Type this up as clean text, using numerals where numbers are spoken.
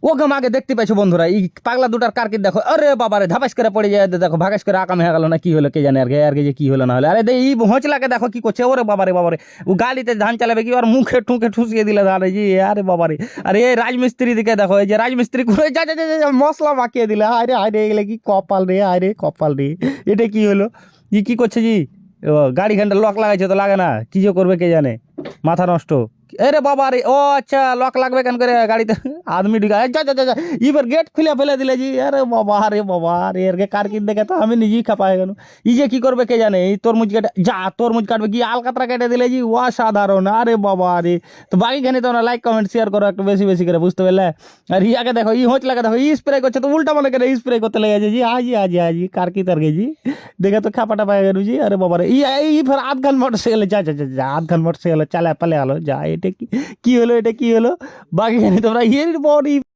ওকে মাকে দেখতে পাইছো বন্ধুরা, এই পাগলা দুটার কারকির দেখো, আরে বাবারে ধাপাস করে পড়ে যায়, দেখো ভাগাস করে আকাম হয়ে গেল না কি হলো কে জানে, আর কি যে কি হলো না হলে। আরে এই হোঁচলাকে দেখো কি করছে, ওরে বাবারে বাবারে, ও গাড়িতে ধান চালাবে কি, ওর মুখে ঠুকে ঠুসিয়ে দিলে ধান, জি আরে বাবারে। আরে এই রাজমিস্ত্রি দিকে দেখো, এই যে রাজমিস্ত্রি করে যা যা যা যা মশলা মাখিয়ে দিলে, আরে আরে এগুলো কি কপাল রে, আরে কপাল রে, এটা কি হলো, জি কি করছে জি, ও গাড়ি খানটা লক লাগাইছে তো লাগে না, কি যে করবে কে জানে, মাথা নষ্ট। আরে বাবা রে, ও আচ্ছা লক লাগবে কেন করে গাড়িতে, আদমি ঢুকা যা যা যা যা, এবার গেট খুলে ফেলে দিলে জি, আরে বাবা রে, এর কারকির দেখে তো আমি নিজেই খাপা হয়ে গেল। ই যে কি করবে কে জানে, এই তরমুজ কেটে যা, তরমুজ কাটবে কি আলকাতরা কেটে দিলে জি, অসাধারণ, আরে বাবা রে। তো বাকিখানে তোমরা লাইক কমেন্ট শেয়ার করো একটু বেশি বেশি করে, বুঝতে পারলে। আর ইয়াকে দেখো, ই হোঁচলাকে দেখো, ই স্প্রে করছে তো উল্টা মনে করে স্প্রে করতে লেগেছে জি, আজি কারকি তার জি, দেখে তো খাপাটা পায়ে গেল জি, আরে বাবা রে, ই ফের আধ ঘন্টা মোটরসাইকেলে যা যা যা যা, আধ ঘন্টা মোটরসাইকেলে চালা পালে আলো যা, এটা কি হলো, এটা কি হলো, বাকিখানে তোমরা এর পর